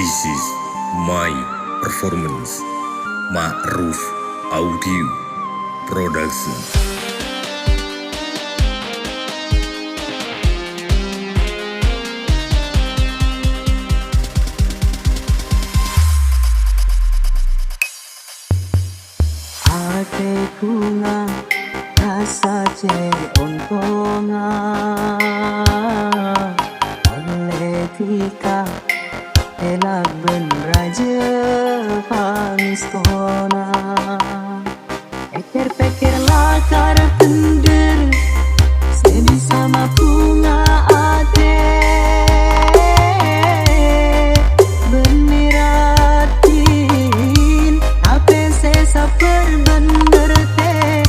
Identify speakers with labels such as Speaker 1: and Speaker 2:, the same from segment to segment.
Speaker 1: This is my performance, Ma'ruf Audio Production.
Speaker 2: Hatiku nga rasa ontonga oleh tika elak ben raja pangistona Eker-peker lakar pender sebisa mapunga ate beniratin ape sesa perbener te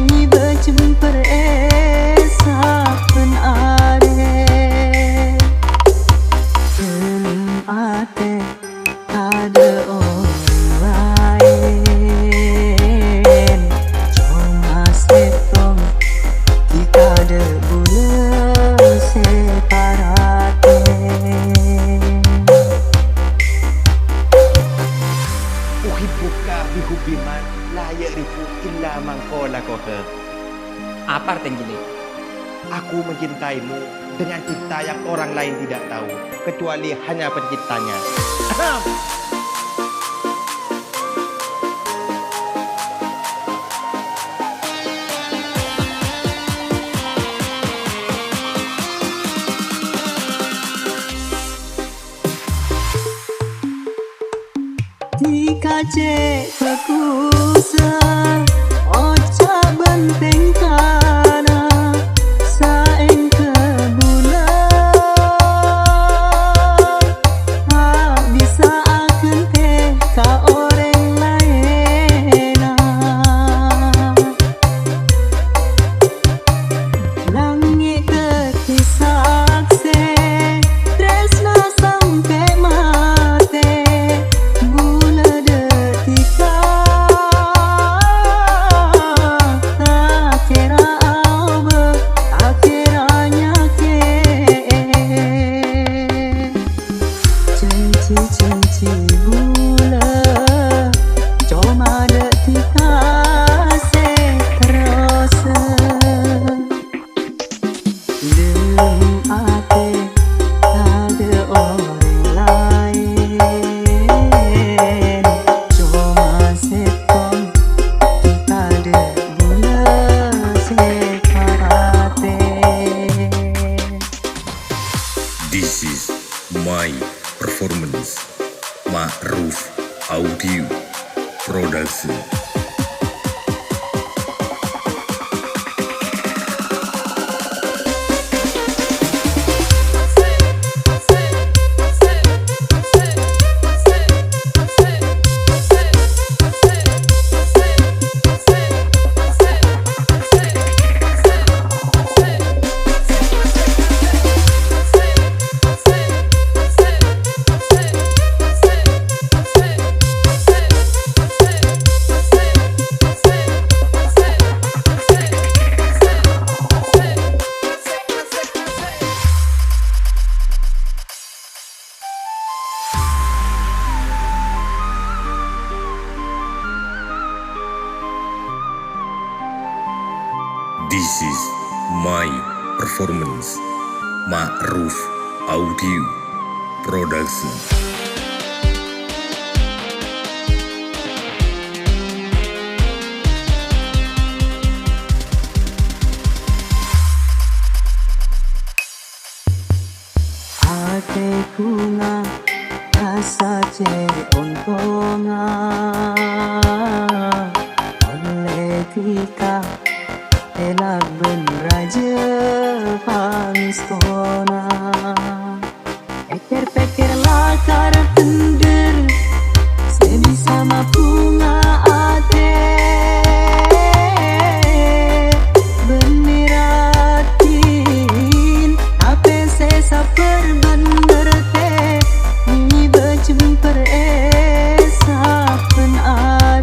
Speaker 2: ni berjumper esa pen are dalam ate ada orang lain cuma setong kita ada bulan separate
Speaker 3: Uhibbuka bihubbiman la ya'rifu illa man qala qahar.
Speaker 4: Apa artinya gini?
Speaker 3: Aku mencintaimu dengan cinta yang orang lain tidak tahu kecuali hanya penciptanya.
Speaker 2: di kace pekusa oca benteng kana saeng ke bulan bisa akan teh ka orang lain langit kekisak se tresna sampai mate gula detika tak kira apa tak kiranya ke cenci gula cuma detika se terus dalam ate ada orang lain cuma setong kita ada gula separate.
Speaker 1: This is my performance, Ma'ruf Audio Production. This is my performance, Ma'ruf Audio Production.
Speaker 2: Hatiku nga rasa ontonga oleh tika elak ben raja pangistona Eker-peker lakar pender sebisa mapunga ate beniratin ape sesa perbener te ni berjumper esa pen are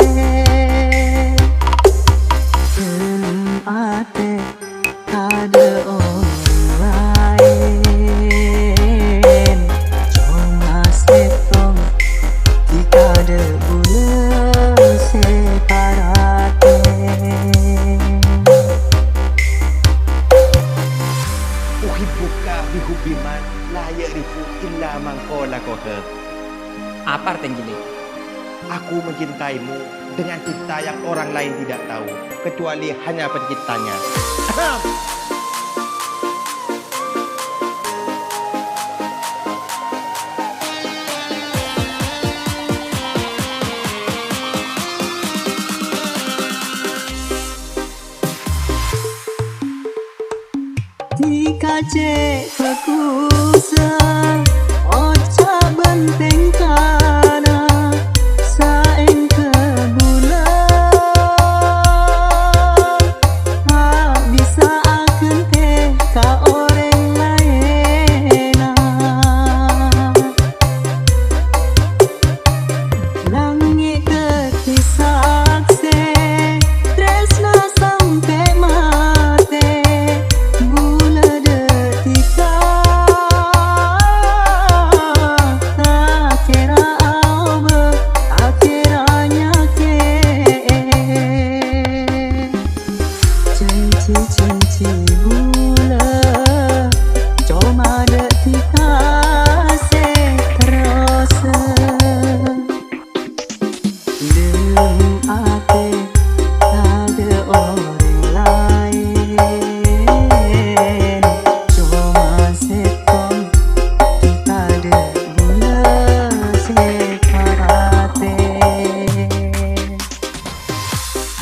Speaker 3: mencintaimu dengan cinta yang orang lain tidak tahu, kecuali hanya penciptanya.
Speaker 2: Di kace kekusa oca benteng kana saeng ke bulan bisa akan teh ka orang laena langit ketisakse tresna sampai mate gula detika tak kira abe akhirnya ke cinci gula cuma detika se terus Lem ate ada orang lain cuma sekon kita ada gula sekarate.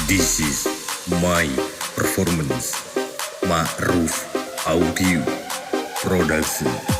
Speaker 1: This is my performance. Ma'ruf Audio Production.